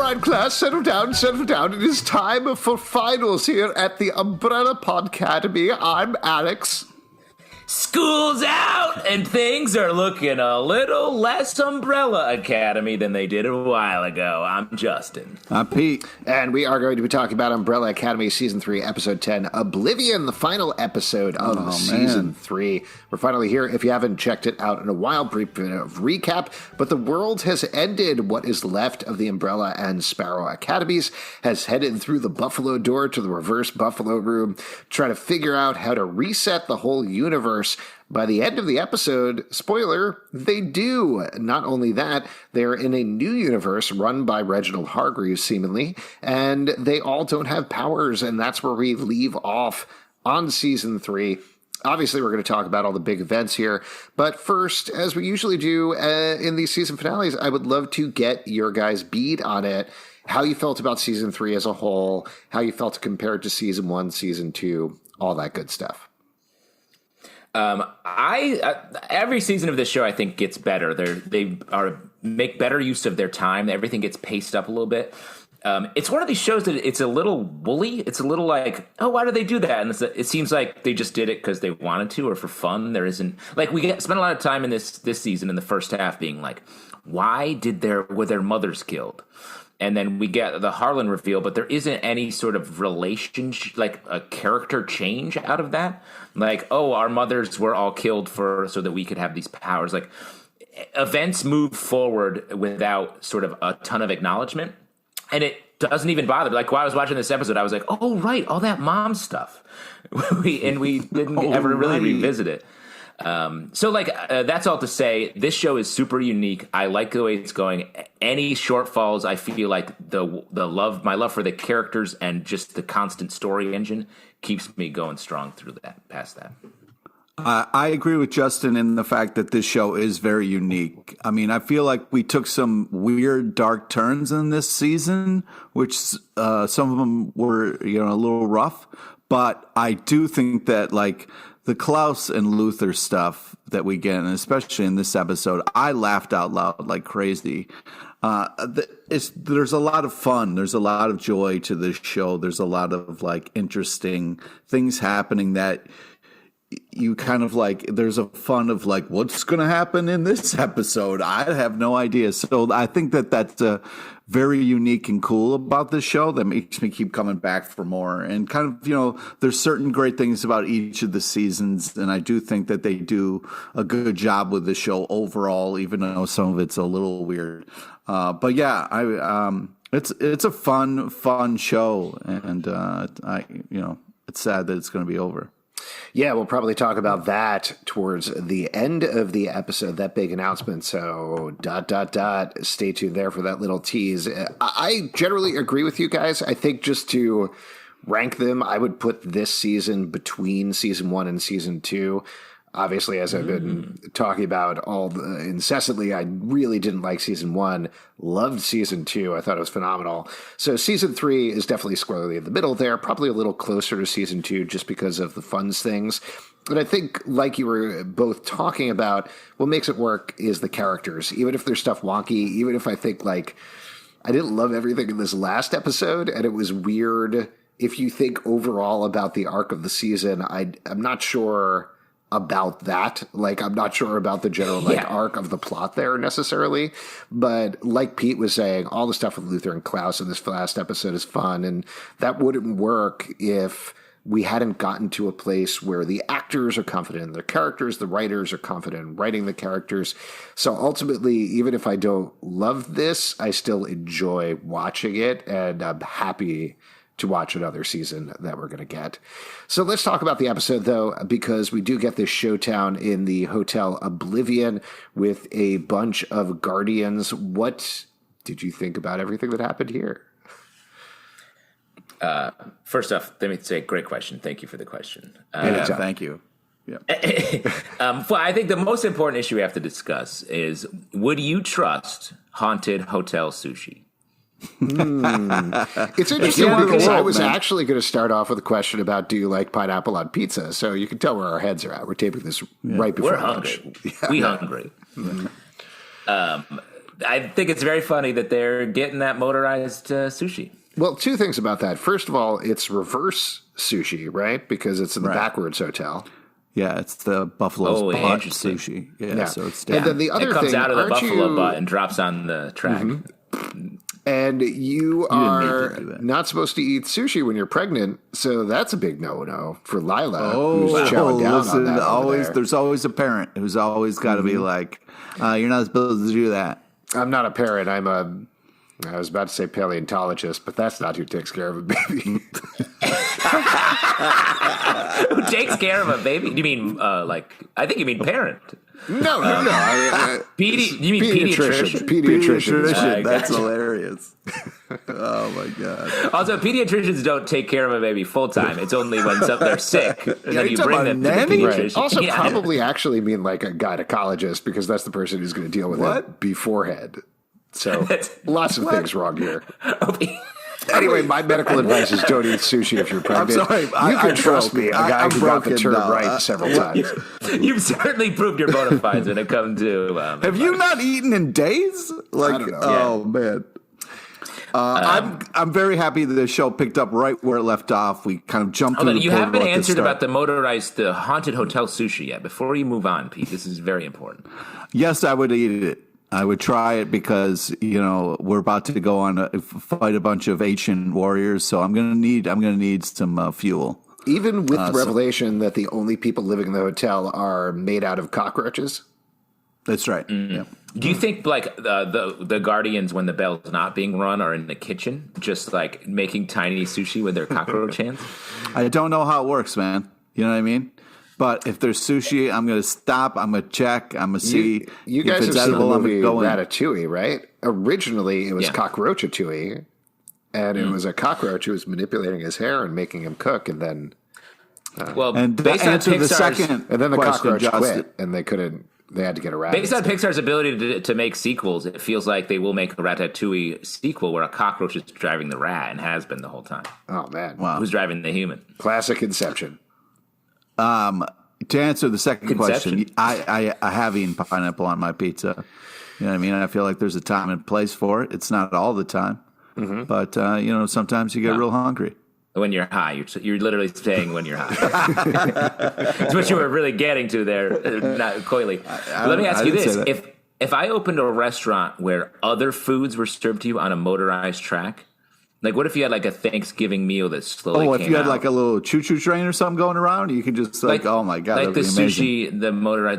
right, class, settle down, settle down. It is time for finals here at the Umbrella Podcademy. I'm Alex. School's out, and things are looking a little less Umbrella Academy than they did a while ago. I'm Justin. I'm Pete. And we are going to be talking about Umbrella Academy Season 3, Episode 10, Oblivion, the final episode of Season 3. We're finally here. If you haven't checked it out in a while, brief bit of recap. But the world has ended. What is left of the Umbrella and Sparrow Academies has headed through the Buffalo door to the reverse Buffalo room, trying to figure out how to reset the whole universe. By the end of the episode, spoiler, they do. Not only that, they're in a new universe run by Reginald Hargreeves, seemingly, and they all don't have powers, and that's where we leave off on Season 3. Obviously, we're going to talk about all the big events here, but first, as we usually do in these season finales, I would love to get your guys' beat on it, how you felt about Season 3 as a whole, how you felt compared to Season 1, Season 2, all that good stuff. Every season of this show, I think, gets better. They make better use of their time. Everything gets paced up a little bit. It's one of these shows that it's a little woolly. It's a little like, oh, why do they do that? And it seems like they just did it because they wanted to or for fun. There isn't like spent a lot of time in this season in the first half being like, why were their mothers killed? And then we get the Harlan reveal, but there isn't any sort of relationship, like a character change out of that. Like, oh, our mothers were all killed so that we could have these powers. Like, events move forward without sort of a ton of acknowledgement. And it doesn't even bother me. Like, while I was watching this episode, I was like, oh, right, all that mom stuff. we didn't ever really revisit it. That's all to say, this show is super unique. I like the way it's going. Any shortfalls, I feel like my love for the characters and just the constant story engine keeps me going strong through past that. I agree with Justin in the fact that this show is very unique. I mean, I feel like we took some weird, dark turns in this season, which some of them were, a little rough. But I do think that, like, the Klaus and Luther stuff that we get, and especially in this episode, I laughed out loud like crazy. There's a lot of fun. There's a lot of joy to this show. There's a lot of like interesting things happening that you kind of like, there's a fun of like, what's going to happen in this episode? I have no idea. So I think that's very unique and cool about this show that makes me keep coming back for more. And kind of, there's certain great things about each of the seasons. And I do think that they do a good job with the show overall, even though some of it's a little weird. But yeah, it's a fun show. And, it's sad that it's going to be over. Yeah, we'll probably talk about that towards the end of the episode, that big announcement. So, ... Stay tuned there for that little tease. I generally agree with you guys. I think just to rank them, I would put this season between Season 1 and Season 2. Obviously, as I've been talking about incessantly, I really didn't like Season 1, loved Season 2. I thought it was phenomenal. So Season 3 is definitely squarely in the middle there, probably a little closer to Season 2 just because of the funds things. But I think, like you were both talking about, what makes it work is the characters. Even if there's stuff wonky, even if I think, like, I didn't love everything in this last episode, and it was weird. If you think overall about the arc of the season, I'm not sure about that. Like, I'm not sure about the general arc of the plot there necessarily, but like Pete was saying, all the stuff with Luther and Klaus in this last episode is fun, and that wouldn't work if we hadn't gotten to a place where the actors are confident in their characters, the writers are confident in writing the characters. So ultimately, even if I don't love this, I still enjoy watching it, and I'm happy to watch another season that we're going to get. So let's talk about the episode, though, because we do get this showdown in the Hotel Oblivion with a bunch of Guardians. What did you think about everything that happened here? First off, let me say, great question. Thank you for the question. Thank you. Yeah. Well, I think the most important issue we have to discuss is, would you trust haunted hotel sushi? It's interesting because I was actually going to start off with a question about, do you like pineapple on pizza? So you can tell where our heads are at. We're taping this right before We're lunch. hungry. We hungry. I think it's very funny that they're getting that motorized sushi. Well, two things about that. First of all, it's reverse sushi, right? Because it's in the backwards hotel. Yeah, it's the buffalo's butt sushi. Yeah, so it's and then the other it comes thing, out of the buffalo you, butt and drops on the track. And you are not supposed to eat sushi when you're pregnant, so that's a big no-no for Lila, who's chowing down on that. There's always a parent who's always got to be like, you're not supposed to do that. I'm not a parent. I was about to say paleontologist, but that's not who takes care of a baby. Who takes care of a baby? You mean, I think you mean parent. No. You mean pediatrician? Pediatrician. That's hilarious. Oh, my God. Also, pediatricians don't take care of a baby full time. It's only when they're sick. And then you bring them to the pediatrician. Right. Also, probably actually mean like a gynecologist, because that's the person who's going to deal with it beforehand. So lots of things wrong here. Anyway, my medical advice is don't eat sushi if you're pregnant. I'm sorry. You can trust me, a guy who got the term right several times. You've certainly proved your bona fides when it comes to... Have you not eaten in days? I don't know. Oh, man. I'm very happy that the show picked up right where it left off. We kind of jumped through the You haven't answered about the haunted hotel sushi yet. Before you move on, Pete, this is very important. Yes, I would eat it. I would try it because, we're about to go on fight a bunch of ancient warriors, so I'm gonna need some fuel. Even with the revelation that the only people living in the hotel are made out of cockroaches. That's right. Mm-hmm. Yeah. Do you think like the guardians, when the bell's not being run, are in the kitchen just like making tiny sushi with their cockroach hands? I don't know how it works, man. You know what I mean? But if there's sushi, I'm going to stop. I'm going to check. I'm going to see. You guys have seen the movie Ratatouille, right? Originally, it was Cockroachatouille, and it was a cockroach who was manipulating his hair and making him cook, and then based on the cockroach quit, and they couldn't. They had to get around. Based on Pixar's ability to make sequels, it feels like they will make a Ratatouille sequel where a cockroach is driving the rat and has been the whole time. Oh man, wow! Who's driving the human? Classic Inception. To answer the second question, I have eaten pineapple on my pizza. You know what I mean? I feel like there's a time and place for it. It's not all the time, but sometimes you get real hungry. When you're high, you're literally saying when you're high. It's what you were really getting to there, not coyly. Let me ask you this: if I opened a restaurant where other foods were served to you on a motorized track. Like, what if you had, like, a Thanksgiving meal that slowly came if you had, out? like, a little choo-choo train or something going around, you could just, oh, my God, like the sushi, the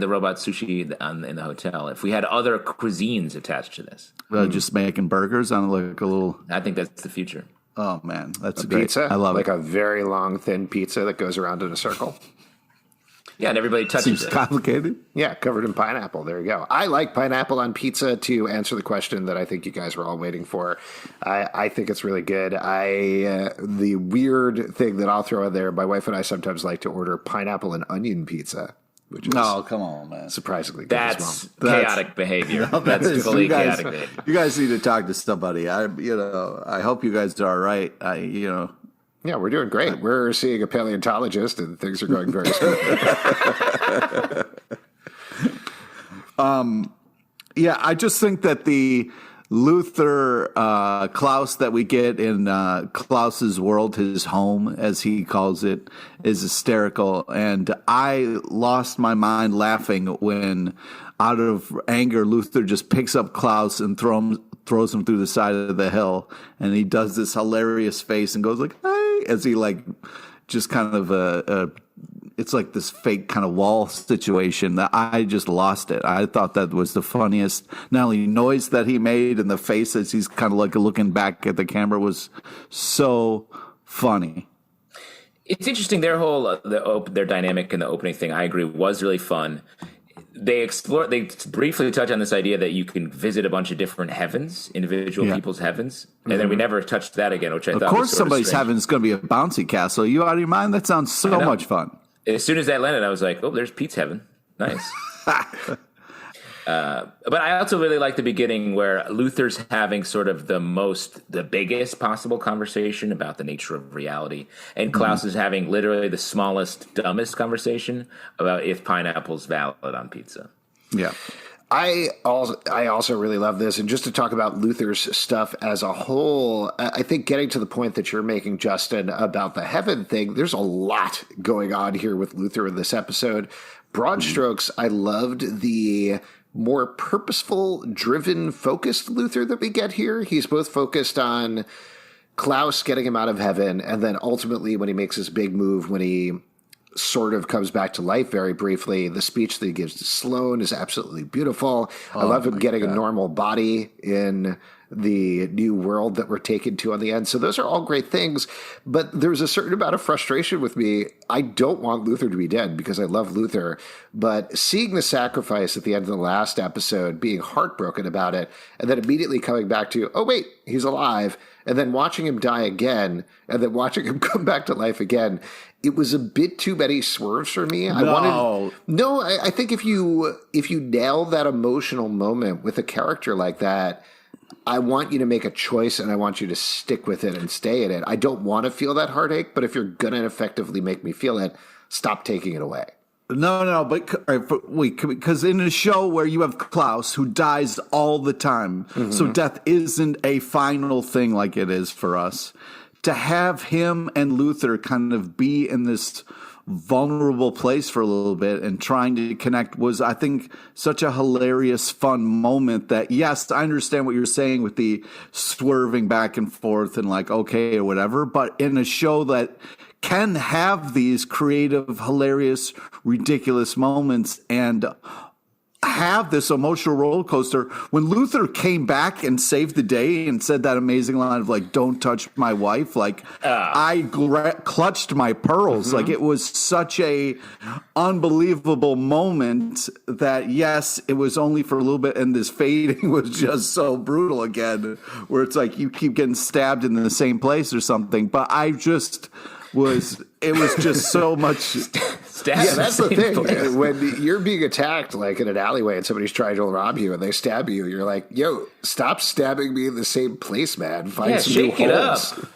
robot sushi in the hotel. If we had other cuisines attached to this. Just making burgers on, like, a little... I think that's the future. Oh, man, that's a great. Pizza? I love like it. Like a very long, thin pizza that goes around in a circle? Yeah, and everybody touches Seems it. complicated. Yeah, covered in pineapple. There you go. I like pineapple on pizza. To answer the question that I think you guys were all waiting for, I think it's really good. The weird thing that I'll throw in there, my wife and I sometimes like to order pineapple and onion pizza, which is come on, man, surprisingly good. That's chaotic behavior. That's fully chaotic behavior. You guys need to talk to somebody. I hope you guys are all right. Yeah, we're doing great. We're seeing a paleontologist, and things are going very smoothly. Yeah, I just think that the Luther Klaus that we get in Klaus's world, his home, as he calls it, is hysterical. And I lost my mind laughing when, out of anger, Luther just picks up Klaus and throws him through the side of the hill, and he does this hilarious face and goes like, "Hey," as he like just kind of it's like this fake kind of wall situation that I just lost it. I thought that was the funniest, not only noise that he made and the face as he's kind of like looking back at the camera was so funny. It's interesting. Their whole their dynamic in the opening thing, I agree, was really fun. They briefly touch on this idea that you can visit a bunch of different heavens, individual people's heavens, and then we never touched that again, which I thought was Of course somebody's heaven is going to be a bouncy castle. You out of your mind? That sounds so much fun. As soon as that landed, I was like, oh, there's Pete's heaven. Nice. But I also really like the beginning where Luther's having sort of the biggest possible conversation about the nature of reality. And Klaus is having literally the smallest, dumbest conversation about if pineapple's valid on pizza. Yeah. I also really love this. And just to talk about Luther's stuff as a whole, I think getting to the point that you're making, Justin, about the heaven thing, there's a lot going on here with Luther in this episode. Broad strokes, I loved the more purposeful, driven, focused Luther that we get here. He's both focused on Klaus getting him out of heaven, and then ultimately when he makes his big move, when he sort of comes back to life very briefly, the speech that he gives to Sloane is absolutely beautiful. I love him getting a normal body in the new world that we're taken to on the end. So those are all great things, but there's a certain amount of frustration with me. I don't want Luther to be dead because I love Luther, but seeing the sacrifice at the end of the last episode, being heartbroken about it, and then immediately coming back to, oh wait, he's alive, and then watching him die again, and then watching him come back to life again, it was a bit too many swerves for me. I think if you nail that emotional moment with a character like that, I want you to make a choice and I want you to stick with it and stay in it. I don't want to feel that heartache, but if you're going to effectively make me feel it, stop taking it away. No, but wait, because in a show where you have Klaus who dies all the time, so death isn't a final thing like it is for us. To have him and Luther kind of be in this vulnerable place for a little bit and trying to connect was, I think, such a hilarious, fun moment that, yes, I understand what you're saying with the swerving back and forth and like, okay, or whatever, but in a show that can have these creative, hilarious, ridiculous moments and have this emotional roller coaster. When Luther came back and saved the day and said that amazing line of like, don't touch my wife, like I clutched my pearls. Like it was such a unbelievable moment that, yes, it was only for a little bit. And this fading was just so brutal again, where it's like you keep getting stabbed in the same place or something. But it was just so much. Yeah, that's the thing. When you're being attacked like in an alleyway and somebody's trying to rob you and they stab you, you're like, yo, stop stabbing me in the same place, man. Find some new holes.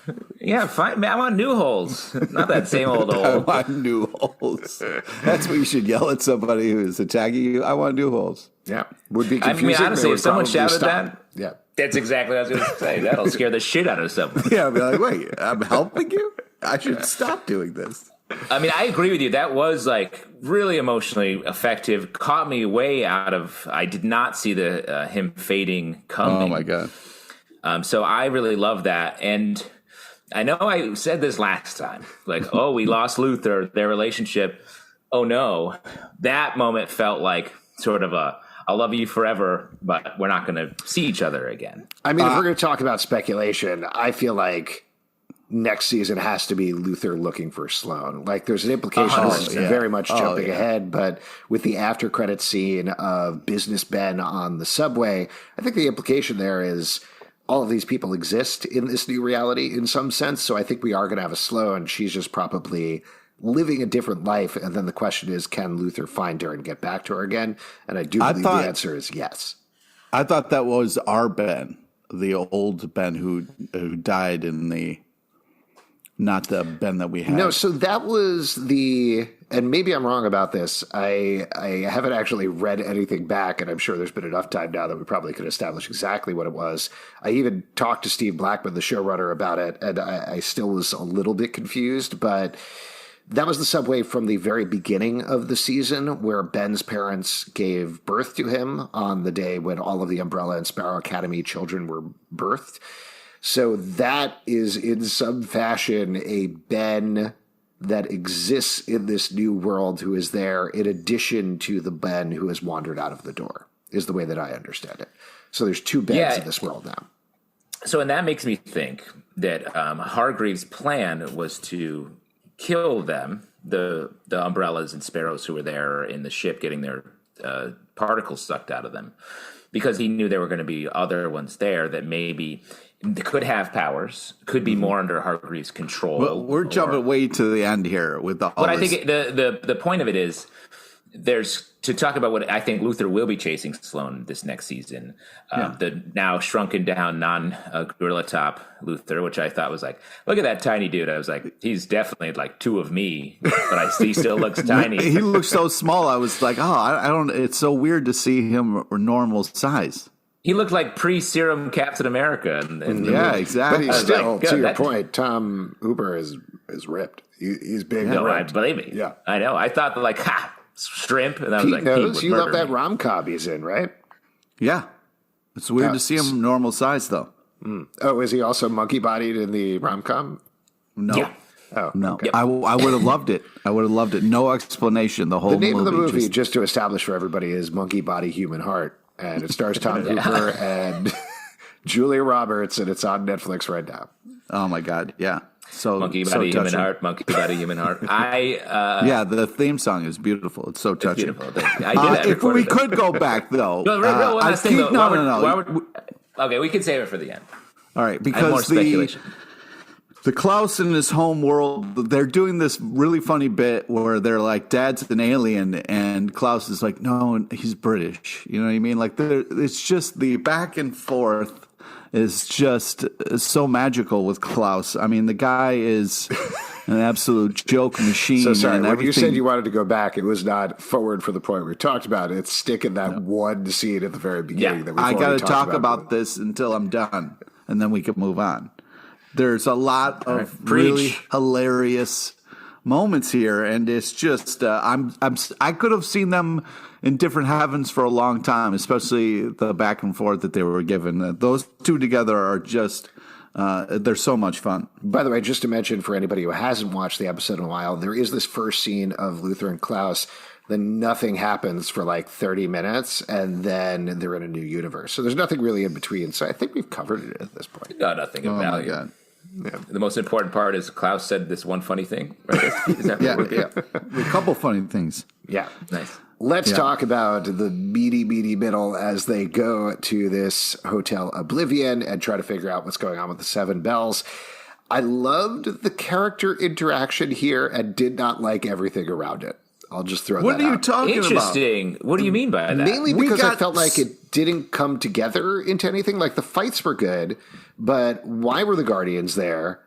Yeah, I want new holes. Not that same old hole. I want new holes. That's what you should yell at somebody who is attacking you. I want new holes. Yeah. Would be confusing. I mean, honestly, if someone shouted that, yeah, that's exactly what I was going to say. That'll scare the shit out of someone. Yeah, I'll be like, wait, I'm helping you? I should stop doing this. I mean, I agree with you. That was like really emotionally effective. Caught me way out of. I did not see the him fading coming. Oh my god! So I really love that, and I know I said this last time. Like, oh, we lost Luther. Their relationship. Oh no, that moment felt like sort of a. I'll love you forever, but we're not going to see each other again. I mean, if we're going to talk about speculation, I feel like next season has to be Luther looking for Sloane. Like there's an implication that's very much jumping ahead, but with the after credit scene of Business Ben on the subway, I think the implication there is all of these people exist in this new reality in some sense. So I think we are going to have a Sloane. She's just probably living a different life. And then the question is, can Luther find her and get back to her again? And I do believe the answer is yes. I thought that was our Ben, the old Ben who died in the... Not the Ben that we had. No, so that was and maybe I'm wrong about this. I haven't actually read anything back, and I'm sure there's been enough time now that we probably could establish exactly what it was. I even talked to Steve Blackman, the showrunner, about it, and I still was a little bit confused, but that was the subway from the very beginning of the season where Ben's parents gave birth to him on the day when all of the Umbrella and Sparrow Academy children were birthed. So that is in some fashion a Ben that exists in this new world who is there in addition to the Ben who has wandered out of the door, is the way that I understand it. So there's two Bens in this world now. So, and that makes me think that Hargreeves' plan was to kill them, the Umbrellas and Sparrows who were there in the ship getting their particles sucked out of them, because he knew there were going to be other ones there that maybe could have powers, could be more under Hargreeves' control. Well, we're jumping way to the end here with the. But I think the point of it is there's to talk about what I think Luther will be chasing Sloane this next season. The now shrunken down non-gorilla top Luther, which I thought was like, look at that tiny dude. I was like, he's definitely like two of me, but he still looks tiny. He looks so small. I was like, I don't. It's so weird to see him normal size. He looked like pre-serum Captain America. Exactly. But he's still, to your point, Tom Uber is ripped. He's big. No, I believe me. Yeah, I know. I thought like, shrimp. And I was Pete like, knows Pete you love that me. rom-com he's in, right? Yeah. It's weird to see him normal size, though. Oh, is he also monkey-bodied in the rom-com? No. Yeah. Oh, no. okay. I would have loved it. No explanation. The whole The name movie, of the movie, just to establish for everybody, is Monkey Body, Human Heart. And it stars Tom Hooper and Julia Roberts, and it's on Netflix right now. Oh, my God. Yeah. So Monkey Body, Human Heart. Monkey Body, Human Heart. Yeah, the theme song is beautiful. It's so touching. Beautiful. If we could go back, though. No, one last thing, though. No. Okay, we can save it for the end. All right, I have because more speculation. the Klaus in his home world, they're doing this really funny bit where they're like, Dad's an alien, and Klaus is like, no, he's British. You know what I mean? Like, it's just the back and forth is just so magical with Klaus. I mean, the guy is an absolute joke machine. So sorry, when you said you wanted to go back, it was not forward for the point we talked about. It's sticking that one scene at the very beginning. That I got to talk about about this until I'm done, and then we can move on. There's a lot of Preach. really hilarious moments here, and it's just I could have seen them in different heavens for a long time, especially the back and forth that they were given. Those two together are just they're so much fun. By the way, just to mention for anybody who hasn't watched the episode in a while, there is this first scene of Luther and Klaus. Then nothing happens for like 30 minutes, and then they're in a new universe. So there's nothing really in between. So I think we've covered it at this point. No, nothing of value. My God. Yeah. The most important part is Klaus said this one funny thing. Right? Is that what A couple funny things. Yeah. Nice. Let's talk about the meaty middle as they go to this Hotel Oblivion and try to figure out what's going on with the Seven Bells. I loved the character interaction here and did not like everything around it. I'll just throw that out. What are you talking about? Interesting. What do you mean by that? Mainly because I felt like it didn't come together into anything. Like the fights were good, but why were the Guardians there?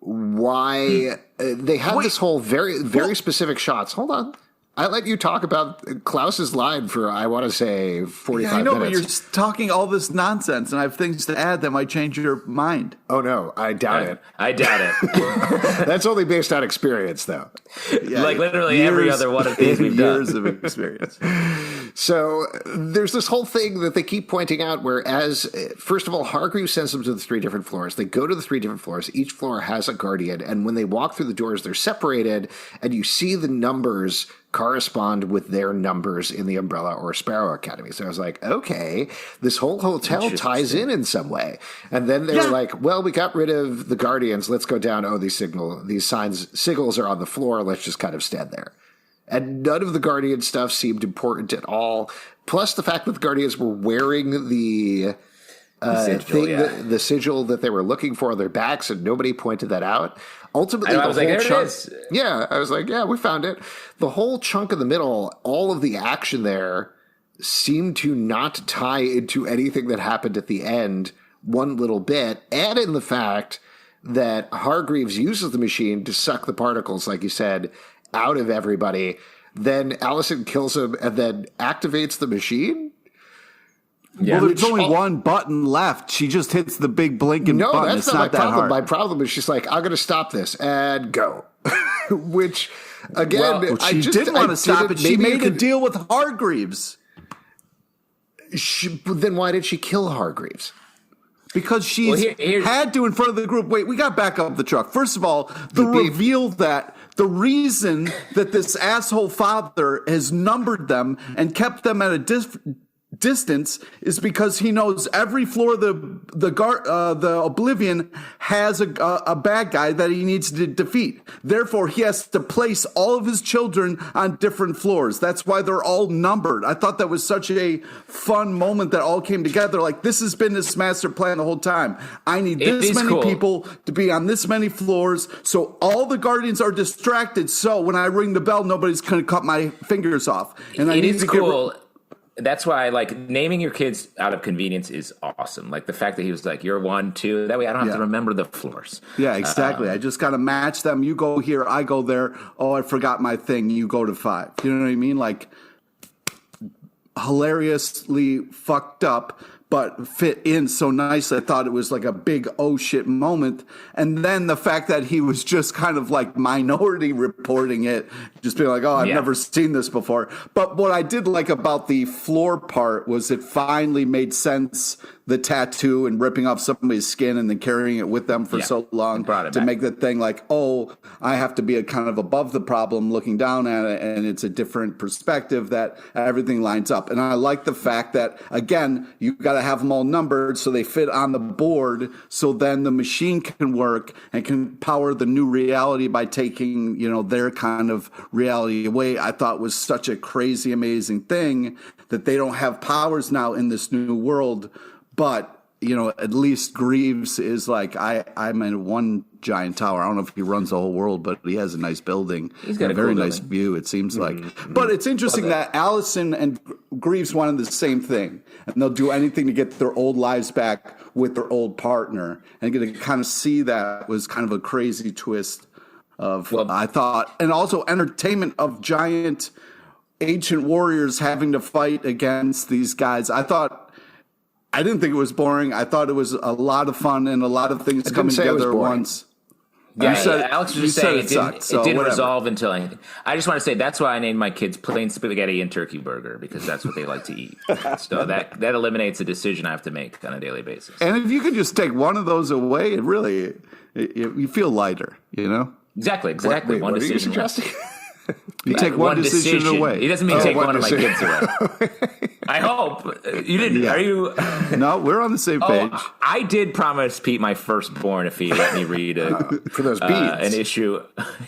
Why they had this whole very specific shots. Hold on. I let you talk about Klaus's line for, I want to say, 45 I know, minutes. but you're talking all this nonsense, and I have things to add that might change your mind. Oh, no, I doubt it. I doubt it. That's only based on experience, though. Like literally every other one of these we've done. Years of experience. So there's this whole thing that they keep pointing out where, first of all, Hargreeves sends them to the 3 different floors. They go to the 3 different floors. Each floor has a guardian. And when they walk through the doors, they're separated. And you see the numbers correspond with their numbers in the Umbrella or Sparrow Academy. So I was like, okay, this whole hotel ties in some way. And then they're like, well, we got rid of the Guardians. Let's go down. Oh, these signals are on the floor. Let's just kind of stand there. And none of the Guardian stuff seemed important at all. Plus the fact that the Guardians were wearing the sigil that they were looking for on their backs, and nobody pointed that out. Ultimately, I was like, there it is. Yeah, I was like, yeah, we found it. The whole chunk in the middle, all of the action there seemed to not tie into anything that happened at the end one little bit. Add in the fact that Hargreeves uses the machine to suck the particles, like you said, out of everybody. Then Allison kills him and then activates the machine. Yeah. Well, there's only one button left. She just hits the big blinking button. No, that's it's not my that problem. hard. My problem is she's like, I'm going to stop this and go. Which, again, Well, she didn't want to stop it. She made a deal with Hargreeves. Then why did she kill Hargreaves? Because she's had to in front of the group. Wait, we got back up the truck. First of all, the reveal that the reason that this asshole father has numbered them and kept them at a distance is because he knows every floor of the Oblivion has a bad guy that he needs to defeat. Therefore, he has to place all of his children on different floors. That's why they're all numbered. I thought that was such a fun moment that all came together. Like, this has been his master plan the whole time. I need this many people to be on this many floors, so all the Guardians are distracted. So when I ring the bell, nobody's going to cut my fingers off. And it is cool. That's why, like, naming your kids out of convenience is awesome. Like, the fact that he was like, you're 1, 2, that way I don't have to remember the floors. Yeah, exactly. I just got to match them. You go here, I go there. Oh, I forgot my thing. You go to 5. You know what I mean? Like, hilariously fucked up, but fit in so nice. I thought it was like a big oh shit moment. And then the fact that he was just kind of like minority reporting it, just being like, oh, I've never seen this before. But what I did like about the floor part was it finally made sense, the tattoo and ripping off somebody's skin and then carrying it with them for so long to make the thing like, oh, I have to be a kind of above the problem looking down at it, and it's a different perspective that everything lines up. And I like the fact that, again, you got to have them all numbered so they fit on the board, so then the machine can work and can power the new reality by taking, you know, their kind of reality away. I thought was such a crazy, amazing thing that they don't have powers now in this new world. But, you know, at least Greaves is like, I'm in one giant tower. I don't know if he runs the whole world, but he has a nice building. He's got a very nice view, it seems like. But it's interesting that Allison and Greaves wanted the same thing. And they'll do anything to get their old lives back with their old partner. And to kind of see that was kind of a crazy twist of, I thought, and also entertainment of giant ancient warriors having to fight against these guys. I didn't think it was boring. I thought it was a lot of fun and a lot of things coming together at once. Yeah, Alex was just saying it didn't resolve until anything. I just want to say that's why I named my kids plain spaghetti and turkey burger, because that's what they like to eat. So that eliminates a decision I have to make on a daily basis. And if you could just take one of those away, you feel lighter, you know? Exactly. What one decision. Are you suggesting? You take one decision away. He doesn't mean take one of my kids away. I hope. You didn't. Are you? No, we're on the same page. I did promise Pete my firstborn if he let me read for those beans. An issue.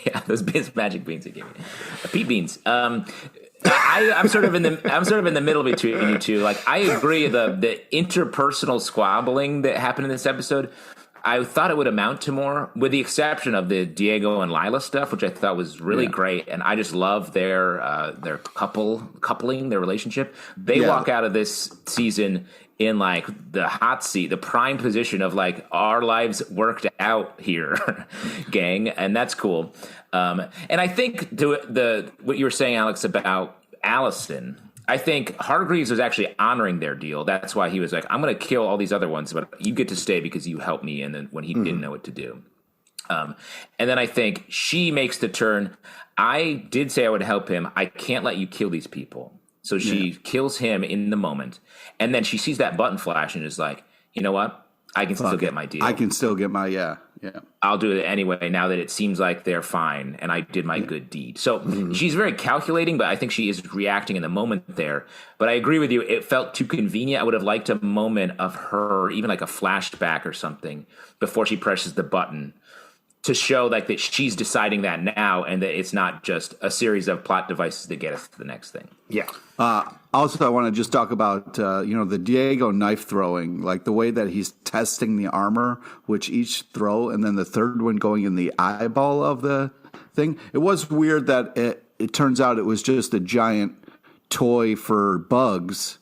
Yeah, those beans, magic beans he gave me. Pete beans. I'm sort of in the middle between you two. Like, I agree, the interpersonal squabbling that happened in this episode, I thought it would amount to more, with the exception of the Diego and Lila stuff, which I thought was really great. And I just love their coupling, their relationship. They walk out of this season in like the hot seat, the prime position of like, our lives worked out here, gang. And that's cool. And I think what you were saying, Alex, about Allison, I think Hargreeves was actually honoring their deal. That's why he was like, I'm going to kill all these other ones, but you get to stay because you helped me. And then when he didn't know what to do. And then I think she makes the turn. I did say I would help him. I can't let you kill these people. So she kills him in the moment. And then she sees that button flash and is like, you know what? I can still get my deal. I can still get my, yeah. I'll do it anyway now that it seems like they're fine and I did my good deed. So she's very calculating, but I think she is reacting in the moment there. But I agree with you. It felt too convenient. I would have liked a moment of her, even like a flashback or something, before she presses the button, to show like that she's deciding that now and that it's not just a series of plot devices that get us to the next thing. Yeah. Also, I want to just talk about, the Diego knife throwing, like the way that he's testing the armor, which each throw, and then the third one going in the eyeball of the thing. It was weird that it turns out it was just a giant toy for bugs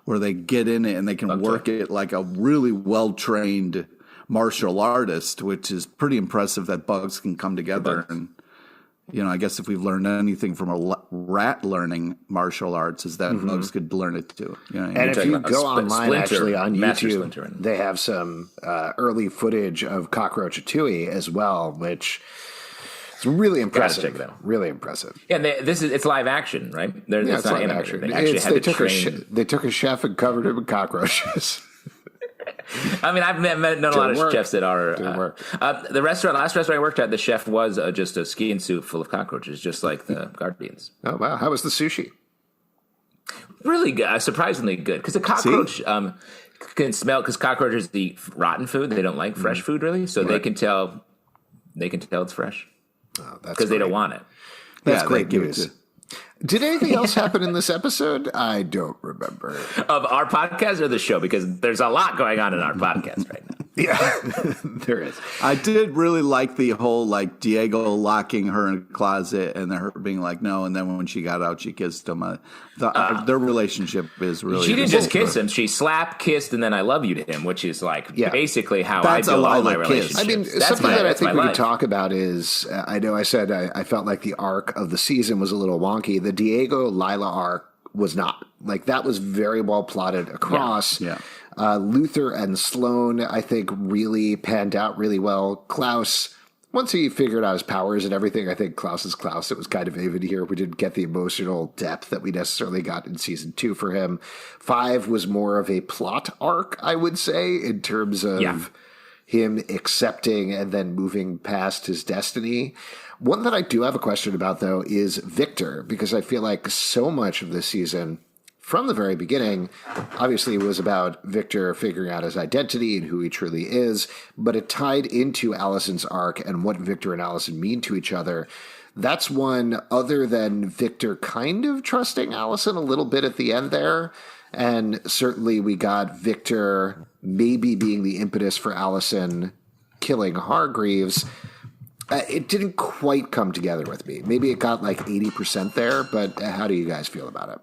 where they get in it and they can work it like a really well-trained martial artist, which is pretty impressive that bugs can come together. And, I guess if we've learned anything from a rat learning martial arts is that bugs could learn it too. And if you go online, actually on YouTube, they have some early footage of Cockroach Atui as well, which is really impressive. Really impressive. Yeah, it's live action, right? It's not animated. They took a chef and covered him in cockroaches. I mean, I've known a lot of chefs that are. The last restaurant I worked at, the chef was just a ski and soup full of cockroaches, just like the Guardians. Oh wow! How was the sushi? Really good, surprisingly good. Because a cockroach can smell. Because cockroaches eat rotten food; they don't like fresh food, really. So they can tell. They can tell it's fresh. Oh, that's because they don't want it. That's great news. Did anything else happen in this episode? I don't remember. Of our podcast or the show? Because there's a lot going on in our podcast right now. Yeah, there is. I did really like the whole like Diego locking her in a closet and her being like no, and then when she got out, she kissed him. Their relationship is really. She didn't just kiss him; she slapped, kissed, and then I love you to him, which is like basically how I do all my relationships. I mean, something that I think we could talk about is I know I said I felt like the arc of the season was a little wonky. The Diego Lila arc was not. Like, that was very well plotted across. Yeah. Luther and Sloane, I think, really panned out really well. Klaus, once he figured out his powers and everything, I think Klaus is Klaus. It was kind of even here. We didn't get the emotional depth that we necessarily got in season 2 for him. 5 was more of a plot arc, I would say, in terms of him accepting and then moving past his destiny. One that I do have a question about, though, is Victor, because I feel like so much of this season, from the very beginning, obviously it was about Victor figuring out his identity and who he truly is, but it tied into Allison's arc and what Victor and Allison mean to each other. That's one, other than Victor kind of trusting Allison a little bit at the end there, and certainly we got Victor maybe being the impetus for Allison killing Hargreeves. It didn't quite come together with me. Maybe it got like 80% there, but how do you guys feel about it?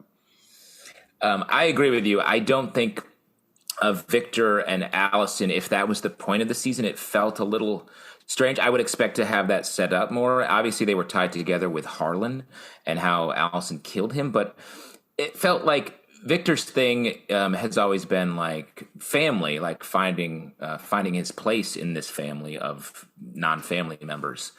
I agree with you. I don't think of Victor and Allison, if that was the point of the season, it felt a little strange. I would expect to have that set up more. Obviously, they were tied together with Harlan and how Allison killed him, but it felt like Victor's thing has always been like family, like finding his place in this family of non-family members.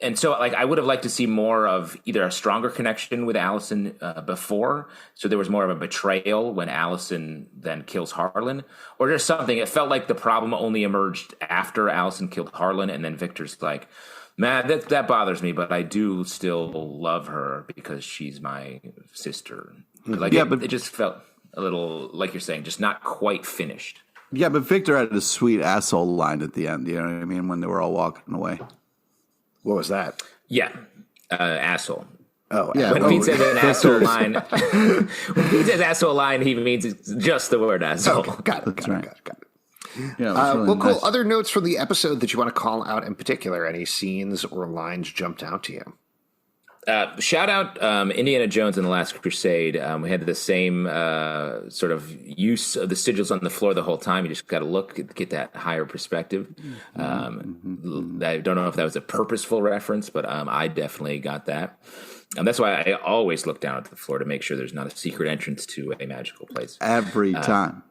And so, like, I would have liked to see more of either a stronger connection with Allison before, so there was more of a betrayal when Allison then kills Harlan, or just something. It felt like the problem only emerged after Allison killed Harlan, and then Victor's like, man, that bothers me, but I do still love her because she's my sister. Like, but it just felt a little, like you're saying, just not quite finished. Yeah, but Victor had a sweet asshole line at the end, you know what I mean, when they were all walking away. What was that? Yeah, asshole. Oh, yeah. When Pete says an asshole line, when Pete says asshole line, he means it's just the word asshole. Okay, got it. Yeah, really well, cool. nice. Other notes from the episode that you want to call out in particular? Any scenes or lines jumped out to you? Shout out Indiana Jones and the Last Crusade. We had the same sort of use of the sigils on the floor the whole time. You just got to get that higher perspective. I don't know if that was a purposeful reference, but I definitely got that. That's why I always look down at the floor to make sure there's not a secret entrance to a magical place. Every time.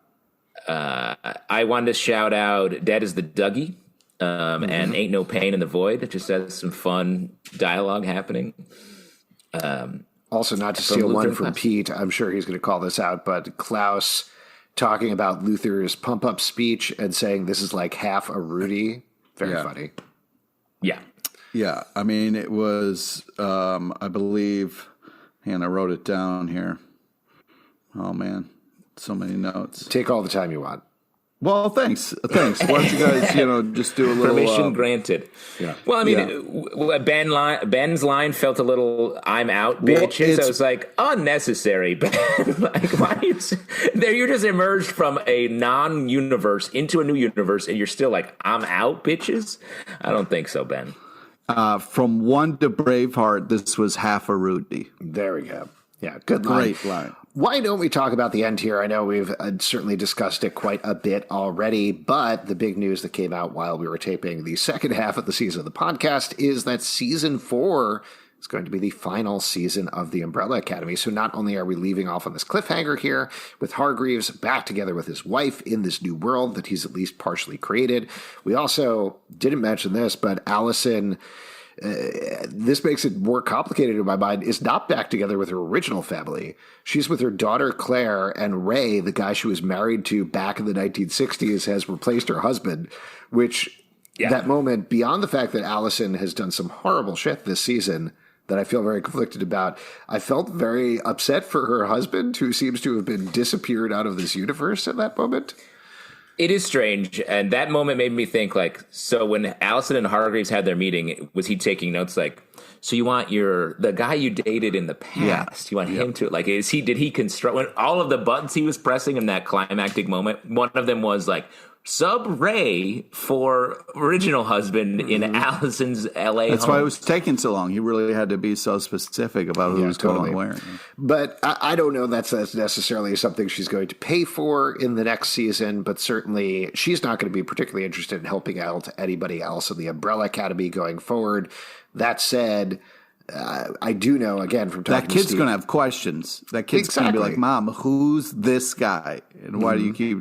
I wanted to shout out Dead is the Dougie. And Ain't No Pain in the Void. It just has some fun dialogue happening. Also, not to steal one from Pete, I'm sure he's going to call this out, but Klaus talking about Luther's pump-up speech and saying this is like half a Rudy. Very funny. Yeah. Yeah, I mean, it was, I believe, and I wrote it down here. Oh, man, so many notes. Take all the time you want. Well, thanks. Why don't you guys, just do a little... Permission granted. Yeah. Well, I mean, Ben's line felt a little, I'm out, bitches. So I was like, unnecessary, Ben. Like, why are you... There, you're just emerged from a non-universe into a new universe, and you're still like, I'm out, bitches? I don't think so, Ben. From one to Braveheart, this was half a Rudy. There we go. Yeah, good line. Great line. Why don't we talk about the end here? I know we've certainly discussed it quite a bit already, but the big news that came out while we were taping the second half of the season of the podcast is that season 4 is going to be the final season of the Umbrella Academy. So not only are we leaving off on this cliffhanger here with Hargreeves back together with his wife in this new world that he's at least partially created, we also didn't mention this, but Allison... this makes it more complicated in my mind, is not back together with her original family. She's with her daughter Claire, and Ray, the guy she was married to back in the 1960s, has replaced her husband, which that moment, beyond the fact that Allison has done some horrible shit this season, that I feel very conflicted about. I felt very upset for her husband, who seems to have been disappeared out of this universe at that moment. It is strange, and that moment made me think, like, so when Allison and Hargreaves had their meeting, was he taking notes like, so you want the guy you dated in the past, you want him to, like, did he construct, when all of the buttons he was pressing in that climactic moment, one of them was like, sub Ray for original husband in Allison's LA That's home. why it was taking so long. He really had to be so specific about who was going where. But I don't know that's necessarily something she's going to pay for in the next season, but certainly she's not going to be particularly interested in helping out anybody else in the Umbrella Academy going forward. That said, I do know, again, from talking that kid's to Steve, going to have questions. That kid's going to be like, Mom, who's this guy? And why do you keep...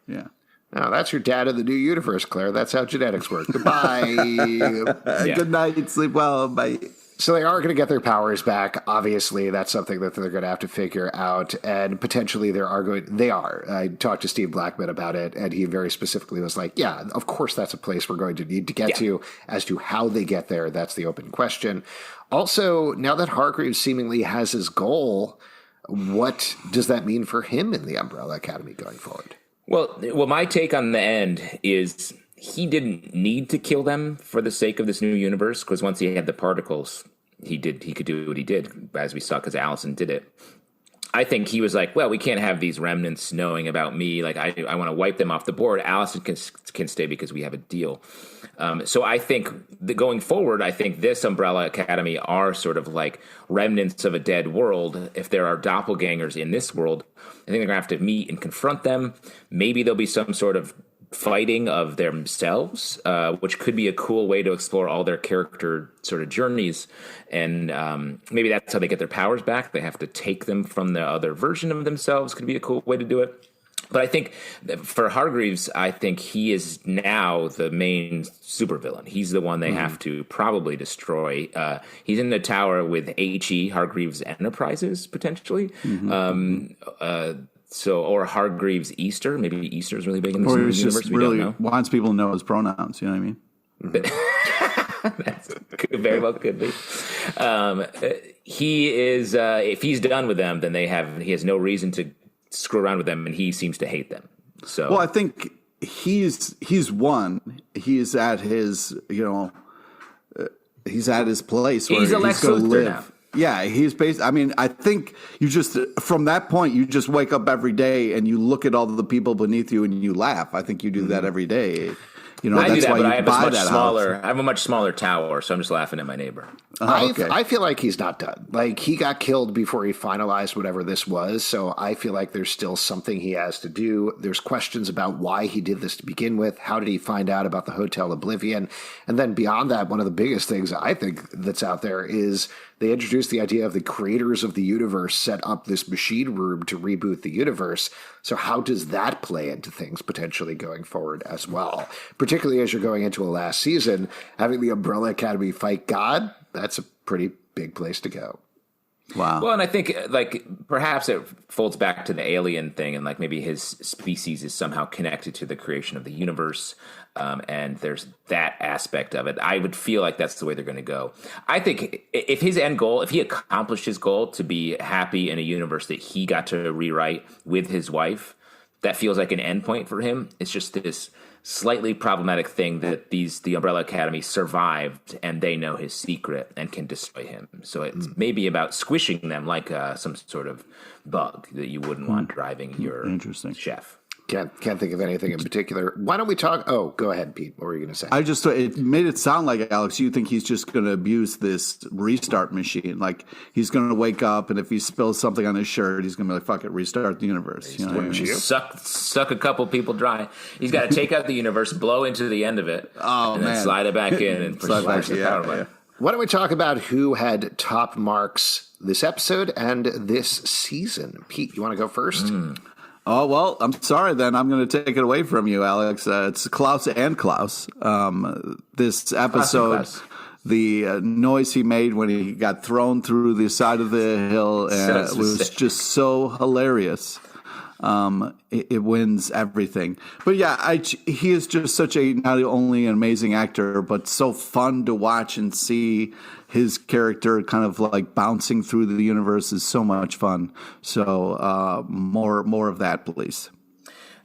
Yeah. Oh, that's your dad in the new universe, Claire. That's how genetics work. Goodbye. Good night. Sleep well. Bye. So they are going to get their powers back. Obviously, that's something that they're going to have to figure out. And potentially they are. I talked to Steve Blackman about it, and he very specifically was like, yeah, of course that's a place we're going to need to get to. As to how they get there, that's the open question. Also, now that Hargreaves seemingly has his goal, what does that mean for him in the Umbrella Academy going forward? Well, my take on the end is he didn't need to kill them for the sake of this new universe, because once he had the particles, he could do what he did, as we saw, because Allison did it. I think he was like, well, we can't have these remnants knowing about me. Like, I want to wipe them off the board. Allison can stay because we have a deal. So I think going forward, I think this Umbrella Academy are sort of like remnants of a dead world. If there are doppelgangers in this world, I think they're going to have to meet and confront them. Maybe there'll be some sort of fighting of themselves, which could be a cool way to explore all their character sort of journeys. And maybe that's how they get their powers back. They have to take them from the other version of themselves. Could be a cool way to do it. But I think for Hargreaves, I think he is now the main supervillain. He's the one they have to probably destroy. He's in the tower with H.E. Hargreaves Enterprises, potentially. Or Hargreaves Easter. Maybe Easter is really big in this universe. Just we really don't know. wants people to know his pronouns. You know what I mean? Very well could be. He is. If he's done with them, then he has no reason to screw around with them, and he seems to hate them. So, well, I think he's won. He's at his he's at his place where he's going to live. Now. Yeah, he's based. I mean, I think you just from that point you just wake up every day and you look at all the people beneath you and you laugh. I think you do that every day. You know, I that's do that, why but you I have buy a much that smaller. house. I have a much smaller tower, so I'm just laughing at my neighbor. Okay. I feel like he's not done. Like, he got killed before he finalized whatever this was, so I feel like there's still something he has to do. There's questions about why he did this to begin with. How did he find out about the Hotel Oblivion? And then beyond that, one of the biggest things I think that's out there is they introduced the idea of the creators of the universe set up this machine room to reboot the universe. So how does that play into things potentially going forward as well? Particularly as you're going into a last season, having the Umbrella Academy fight God, that's a pretty big place to go. Wow. Well, and I think like perhaps it folds back to the alien thing, and like maybe his species is somehow connected to the creation of the universe, and there's that aspect of it. I would feel like that's the way they're going to go. I think if his end goal, if he accomplished his goal to be happy in a universe that he got to rewrite with his wife, that feels like an end point for him. It's just this slightly problematic thing that the Umbrella Academy survived and they know his secret and can destroy him. So it's maybe about squishing them like some sort of bug that you wouldn't want driving your chef. Can't think of anything in particular. Why don't we talk? Oh, go ahead, Pete. What were you going to say? I just it made it sound like, Alex, you think he's just going to abuse this restart machine. Like he's going to wake up and if he spills something on his shirt, he's going to be like, "Fuck it, restart the universe." You know what I mean? Suck a couple people dry. He's got to take out the universe, blow into the end of it, and then slide it back in and push the power button. Why don't we talk about who had top marks this episode and this season? Pete, you want to go first? Oh, well, I'm sorry then. I'm going to take it away from you, Alex. It's Klaus and Klaus. This episode, the noise he made when he got thrown through the side of the hill was just so hilarious. it wins everything. But yeah, he is just such a not only an amazing actor, but so fun to watch and see his character kind of like bouncing through the universe is so much fun. So more of that, please.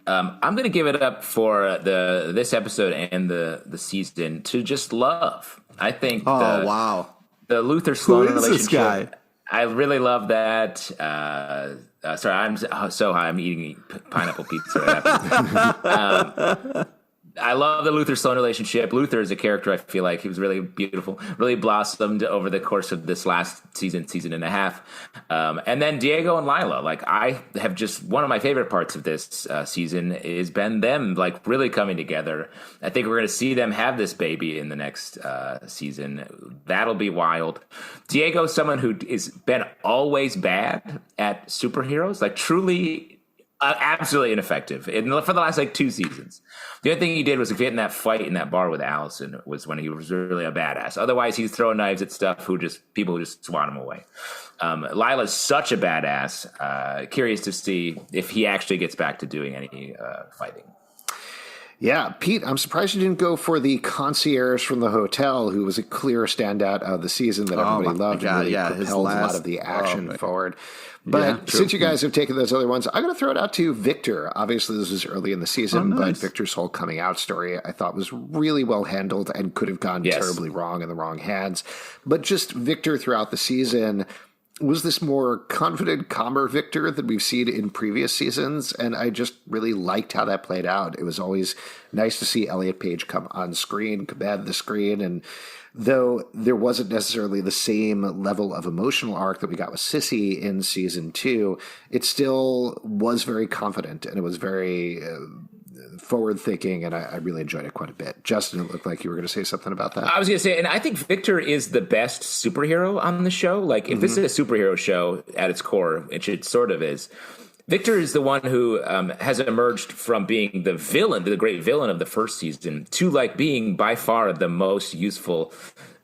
I'm going to give it up for this episode and the season to just love. I think. Wow. The Luther Sloan relationship. This guy? I really love that. Sorry, I'm so high. I'm eating pineapple pizza right after. I love the Luther Sloan relationship. Luther is a character I feel like he was really beautiful, really blossomed over the course of this last season and a half. And then Diego and Lila, like I have just one of my favorite parts of this season has been them like really coming together. I think we're going to see them have this baby in the next season. That'll be wild. Diego, someone who has been always bad at superheroes, like truly absolutely ineffective for the last like 2 seasons. The only thing he did was get in that fight in that bar with Allison was when he was really a badass. Otherwise, he's throwing knives at stuff people just swat him away. Lila's such a badass. Curious to see if he actually gets back to doing any fighting. Yeah, Pete, I'm surprised you didn't go for the concierge from the hotel, who was a clear standout of the season that everybody loved and really propelled a lot of the action forward. But since you guys have taken those other ones, I'm going to throw it out to Victor. Obviously, this was early in the season, but Victor's whole coming out story I thought was really well handled and could have gone terribly wrong in the wrong hands. But just Victor throughout the season was this more confident, calmer Victor than we've seen in previous seasons, and I just really liked how that played out. It was always nice to see Elliot Page come on screen, command the screen, and though there wasn't necessarily the same level of emotional arc that we got with Sissy in season 2, it still was very confident, and it was very forward-thinking, and I really enjoyed it quite a bit. Justin, it looked like you were going to say something about that. I was going to say, and I think Victor is the best superhero on the show. Like, if this is a superhero show at its core, which it sort of is, Victor is the one who has emerged from being the villain, the great villain of the first season, to like being by far the most useful.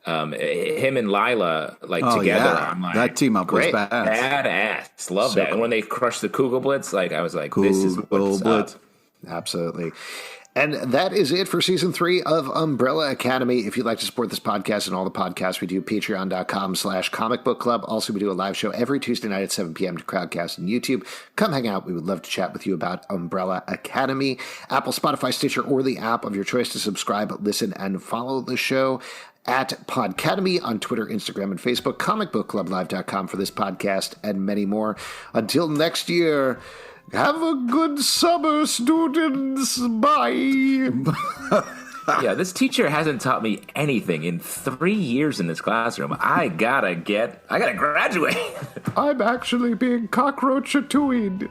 Him and Lila together. Yeah. I'm like, that team up was badass. Love that. And when they crushed the Kugel Blitz, like I was like, this is what's up. Absolutely. And that is it for season 3 of Umbrella Academy. If you'd like to support this podcast and all the podcasts we do, patreon.com/Comic Book Club. Also, we do a live show every Tuesday night at 7 p.m. to Crowdcast and YouTube. Come hang out. We would love to chat with you about Umbrella Academy. Apple, Spotify, Stitcher, or the app of your choice to subscribe, listen, and follow the show. At Podcademy on Twitter, Instagram, and Facebook. comicbookclublive.com for this podcast and many more. Until next year, have a good summer, students. Bye. Yeah, this teacher hasn't taught me anything in 3 years in this classroom. I gotta graduate. I'm actually being cockroach-atued.